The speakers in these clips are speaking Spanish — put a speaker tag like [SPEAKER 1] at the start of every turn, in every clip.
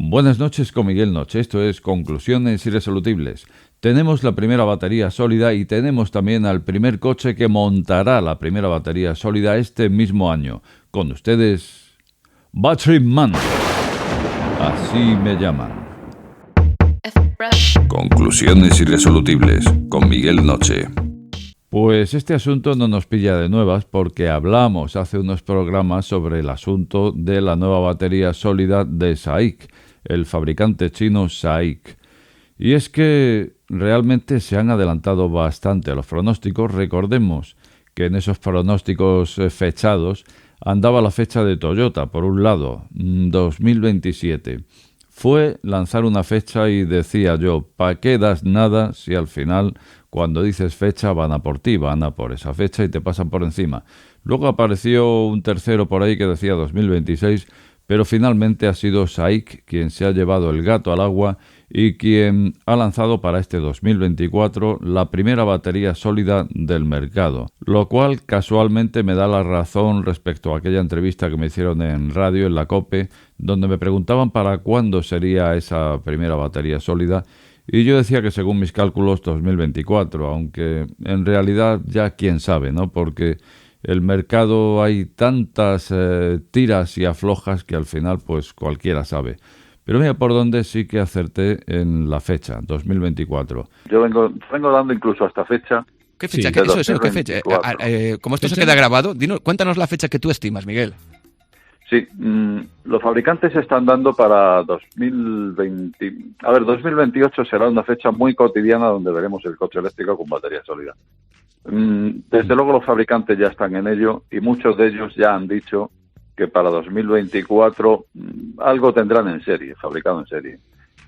[SPEAKER 1] Buenas noches con Miguel Noche, esto es Conclusiones Irresolubles. Tenemos la primera batería sólida y tenemos también al primer coche que montará la primera batería sólida este mismo año. Con ustedes, Battery Man. Así me llaman. Conclusiones Irresolubles con Miguel Noche. Pues este asunto no nos pilla de nuevas porque hablamos hace unos programas sobre el asunto de la nueva batería sólida de SAIC, el fabricante chino SAIC. Y es que realmente se han adelantado bastante a los pronósticos. Recordemos que en esos pronósticos fechados andaba la fecha de Toyota, por un lado, 2027. Fue lanzar una fecha y decía yo, ¿para qué das nada si al final, cuando dices fecha, van a por ti, van a por esa fecha y te pasan por encima? Luego apareció un tercero por ahí que decía 2026, pero finalmente ha sido SAIC quien se ha llevado el gato al agua y quien ha lanzado para este 2024 la primera batería sólida del mercado, lo cual casualmente me da la razón respecto a aquella entrevista que me hicieron en radio, en la COPE, donde me preguntaban para cuándo sería esa primera batería sólida, y yo decía que según mis cálculos 2024, aunque en realidad ya quién sabe, ¿no? Porque el mercado hay tantas tiras y aflojas que al final pues cualquiera sabe. Pero mira por dónde sí que acerté en la fecha, 2024.
[SPEAKER 2] Yo vengo dando incluso hasta fecha.
[SPEAKER 3] ¿Qué fecha?
[SPEAKER 2] Sí,
[SPEAKER 3] ¿Qué fecha? Como esto se queda grabado, cuéntanos la fecha que tú estimas, Miguel.
[SPEAKER 2] Sí, los fabricantes están dando para 2020. A ver, 2028 será una fecha muy cotidiana donde veremos el coche eléctrico con batería sólida. Desde luego los fabricantes ya están en ello y muchos de ellos ya han dicho que para 2024 algo tendrán en serie, fabricado en serie.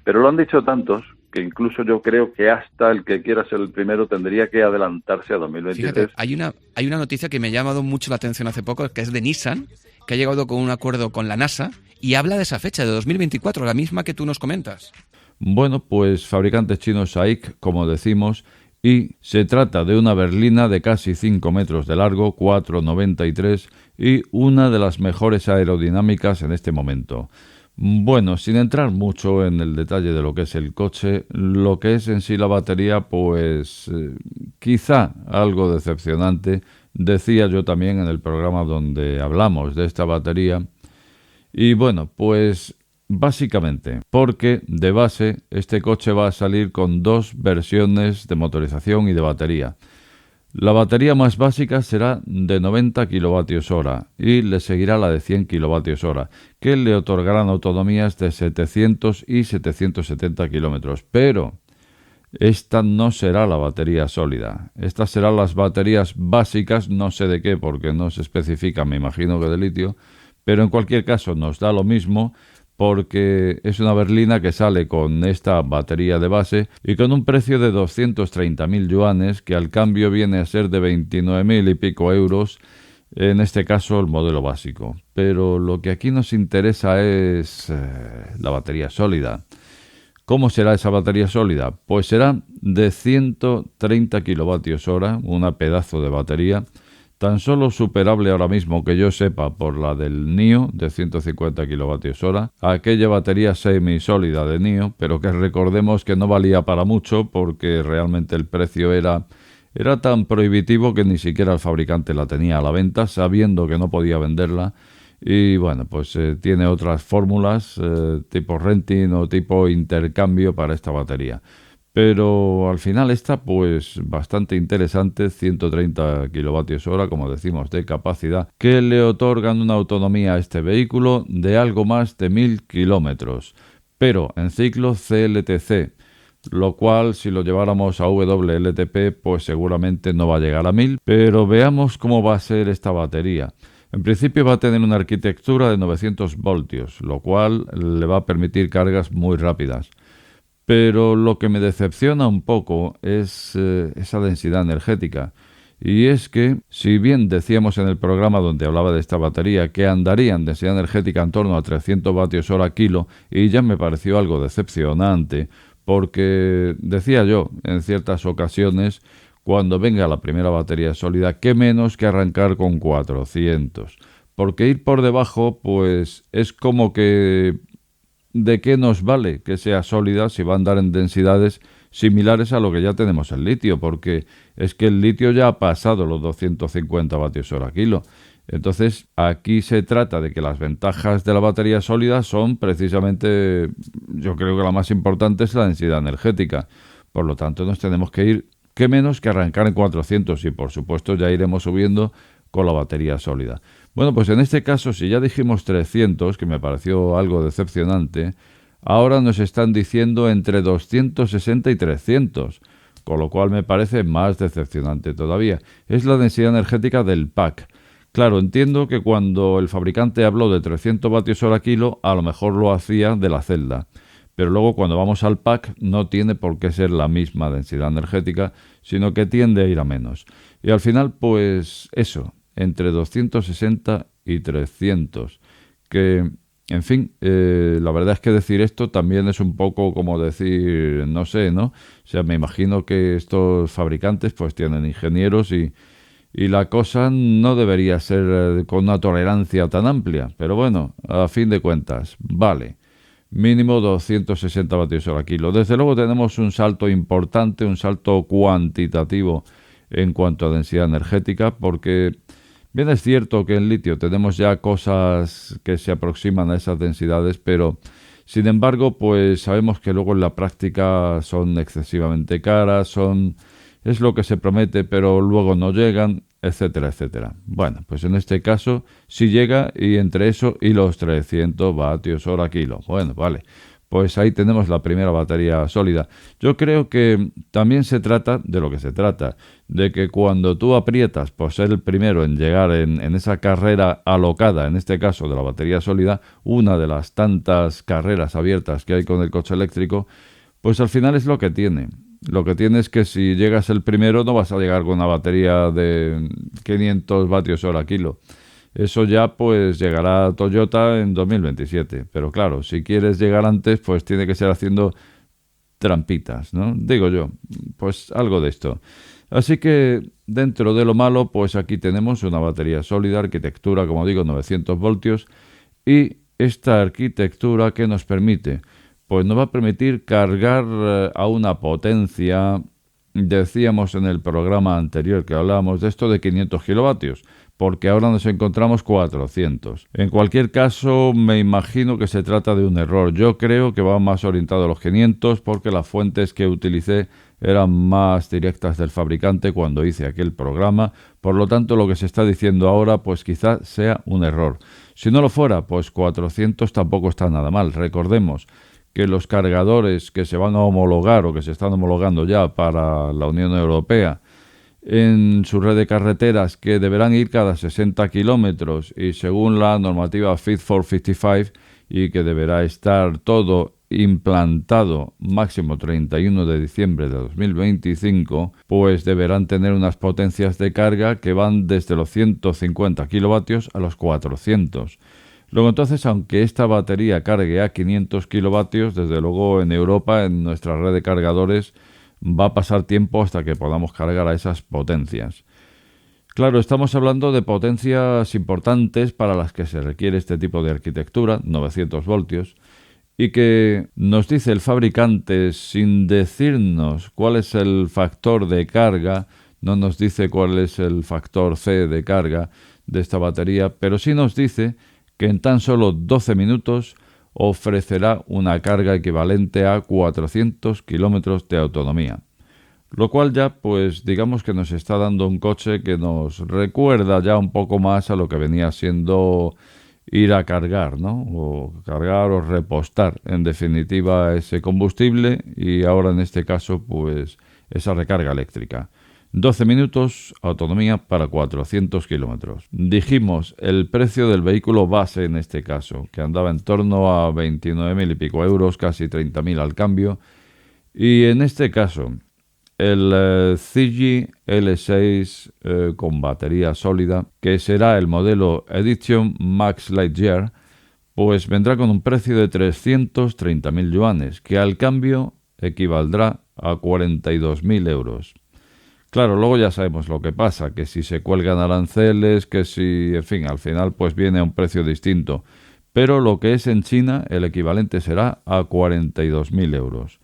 [SPEAKER 2] Pero lo han dicho tantos que incluso yo creo que hasta el que quiera ser el primero tendría que adelantarse a 2023.
[SPEAKER 3] Fíjate, hay una noticia que me ha llamado mucho la atención hace poco, que es de Nissan, que ha llegado con un acuerdo con la NASA y habla de esa fecha, de 2024, la misma que tú nos comentas.
[SPEAKER 1] Bueno, pues fabricantes chinos SAIC, como decimos, y se trata de una berlina de casi 5 metros de largo, 4,93 y una de las mejores aerodinámicas en este momento. Bueno, sin entrar mucho en el detalle de lo que es el coche, lo que es en sí la batería, pues quizá algo decepcionante. Decía yo también en el programa donde hablamos de esta batería. Y bueno, pues básicamente, porque de base este coche va a salir con dos versiones de motorización y de batería. La batería más básica será de 90 kWh y le seguirá la de 100 kWh, que le otorgarán autonomías de 700 y 770 km. Pero esta no será la batería sólida. Estas serán las baterías básicas, no sé de qué, porque no se especifica, me imagino que de litio, pero en cualquier caso nos da lo mismo, porque es una berlina que sale con esta batería de base y con un precio de 230.000 yuanes, que al cambio viene a ser de 29.000 y pico euros, en este caso el modelo básico. Pero lo que aquí nos interesa es la batería sólida. ¿Cómo será esa batería sólida? Pues será de 130 kWh, una pedazo de batería, tan solo superable ahora mismo que yo sepa por la del NIO de 150 kWh, aquella batería semisólida de NIO, pero que recordemos que no valía para mucho porque realmente el precio era tan prohibitivo que ni siquiera el fabricante la tenía a la venta, sabiendo que no podía venderla. Y bueno, pues tiene otras fórmulas tipo renting o tipo intercambio para esta batería. Pero al final está pues bastante interesante, 130 kWh, como decimos, de capacidad, que le otorgan una autonomía a este vehículo de algo más de 1.000 kilómetros, pero en ciclo CLTC, lo cual si lo lleváramos a WLTP pues seguramente no va a llegar a 1.000, pero veamos cómo va a ser esta batería. En principio va a tener una arquitectura de 900 voltios, lo cual le va a permitir cargas muy rápidas. Pero lo que me decepciona un poco es esa densidad energética. Y es que, si bien decíamos en el programa donde hablaba de esta batería que andaría en densidad energética en torno a 300 vatios hora kilo, y ya me pareció algo decepcionante, porque decía yo en ciertas ocasiones, cuando venga la primera batería sólida, qué menos que arrancar con 400. Porque ir por debajo, pues es como que ¿de qué nos vale que sea sólida si va a andar en densidades similares a lo que ya tenemos en litio? Porque es que el litio ya ha pasado los 250 vatios hora kilo. Entonces, aquí se trata de que las ventajas de la batería sólida son precisamente, yo creo que la más importante es la densidad energética. Por lo tanto, nos tenemos que ir, qué menos que arrancar en 400 y, por supuesto, ya iremos subiendo con la batería sólida. Bueno, pues en este caso, si ya dijimos 300, que me pareció algo decepcionante, ahora nos están diciendo entre 260 y 300, con lo cual me parece más decepcionante todavía. Es la densidad energética del pack. Claro, entiendo que cuando el fabricante habló de 300 vatios hora kilo, a lo mejor lo hacía de la celda. Pero luego cuando vamos al pack no tiene por qué ser la misma densidad energética, sino que tiende a ir a menos. Y al final, pues eso, entre 260 y 300. Que, en fin, la verdad es que decir esto también es un poco como decir, no sé, ¿no? O sea, me imagino que estos fabricantes pues tienen ingenieros y la cosa no debería ser con una tolerancia tan amplia. Pero bueno, a fin de cuentas, vale. Mínimo 260 vatios hora kilo. Desde luego tenemos un salto importante, un salto cuantitativo en cuanto a densidad energética, porque bien es cierto que en litio tenemos ya cosas que se aproximan a esas densidades, pero sin embargo, pues sabemos que luego en la práctica son excesivamente caras, es lo que se promete, pero luego no llegan, etcétera, etcétera. Bueno, pues en este caso sí llega y entre eso y los 300 vatios hora kilo. Bueno, vale, pues ahí tenemos la primera batería sólida. Yo creo que también se trata de lo que se trata, de que cuando tú aprietas por ser el primero en llegar en esa carrera alocada, en este caso de la batería sólida, una de las tantas carreras abiertas que hay con el coche eléctrico, pues al final es lo que tiene. Lo que tiene es que si llegas el primero no vas a llegar con una batería de 500 vatios hora kilo. Eso ya pues llegará Toyota en 2027. Pero claro, si quieres llegar antes pues tiene que ser haciendo trampitas, ¿no? Digo yo, pues algo de esto. Así que dentro de lo malo pues aquí tenemos una batería sólida, arquitectura como digo 900 voltios y esta arquitectura que nos permite pues nos va a permitir cargar a una potencia, decíamos en el programa anterior que hablábamos de esto de 500 kilovatios, porque ahora nos encontramos 400. En cualquier caso, me imagino que se trata de un error. Yo creo que va más orientado a los 500 porque las fuentes que utilicé eran más directas del fabricante cuando hice aquel programa. Por lo tanto, lo que se está diciendo ahora, pues quizás sea un error. Si no lo fuera, pues 400 tampoco está nada mal. Recordemos que los cargadores que se van a homologar o que se están homologando ya para la Unión Europea en su red de carreteras que deberán ir cada 60 kilómetros y según la normativa Fit for 55 y que deberá estar todo implantado máximo 31 de diciembre de 2025, pues deberán tener unas potencias de carga que van desde los 150 kilovatios a los 400. Luego entonces, aunque esta batería cargue a 500 kilovatios, desde luego en Europa, en nuestra red de cargadores, va a pasar tiempo hasta que podamos cargar a esas potencias. Claro, estamos hablando de potencias importantes para las que se requiere este tipo de arquitectura, 900 voltios, y que nos dice el fabricante sin decirnos cuál es el factor de carga, no nos dice cuál es el factor C de carga de esta batería, pero sí nos dice que en tan solo 12 minutos ofrecerá una carga equivalente a 400 kilómetros de autonomía. Lo cual ya, pues digamos que nos está dando un coche que nos recuerda ya un poco más a lo que venía siendo ir a cargar, ¿no? O cargar o repostar, en definitiva, ese combustible y ahora en este caso, pues esa recarga eléctrica. 12 minutos, autonomía para 400 kilómetros. Dijimos el precio del vehículo base en este caso, que andaba en torno a 29.000 y pico euros, casi 30.000 al cambio. Y en este caso, el Ziggy L6 con batería sólida, que será el modelo Edition Max Lightyear, pues vendrá con un precio de 330.000 yuanes, que al cambio equivaldrá a 42.000 euros. Claro, luego ya sabemos lo que pasa, que si se cuelgan aranceles, que si, en fin, al final pues viene a un precio distinto. pero lo que es en China el equivalente será a 42.000 euros.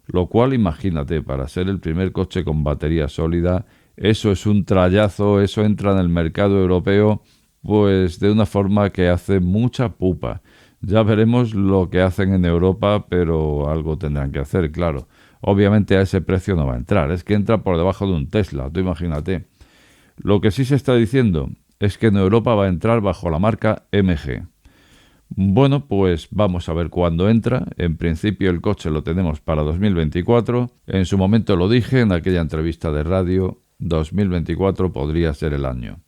[SPEAKER 1] Lo cual, imagínate, para ser el primer coche con batería sólida, eso es un trayazo, eso entra en el mercado europeo pues de una forma que hace mucha pupa. Ya veremos lo que hacen en Europa, pero algo tendrán que hacer, claro. Obviamente a ese precio no va a entrar, es que entra por debajo de un Tesla, tú imagínate. Lo que sí se está diciendo es que en Europa va a entrar bajo la marca MG. Bueno, pues vamos a ver cuándo entra. En principio el coche lo tenemos para 2024. En su momento lo dije en aquella entrevista de radio, 2024 podría ser el año.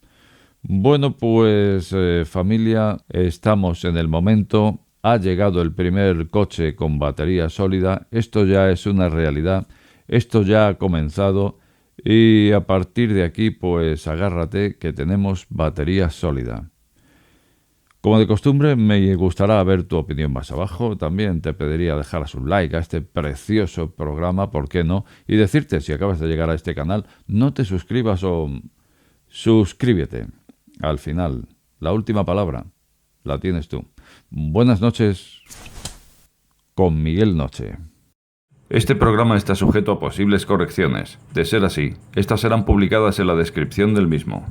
[SPEAKER 1] Bueno, pues familia, estamos en el momento. Ha llegado el primer coche con batería sólida. Esto ya es una realidad. Esto ya ha comenzado. Y a partir de aquí, pues agárrate que tenemos batería sólida. Como de costumbre, me gustará ver tu opinión más abajo. También te pediría dejaras un like a este precioso programa, ¿por qué no? Y decirte, si acabas de llegar a este canal, no te suscribas o suscríbete. Al final, la última palabra la tienes tú. Buenas noches con Miguel Noche. Este programa está sujeto a posibles correcciones. De ser así, estas serán publicadas en la descripción del mismo.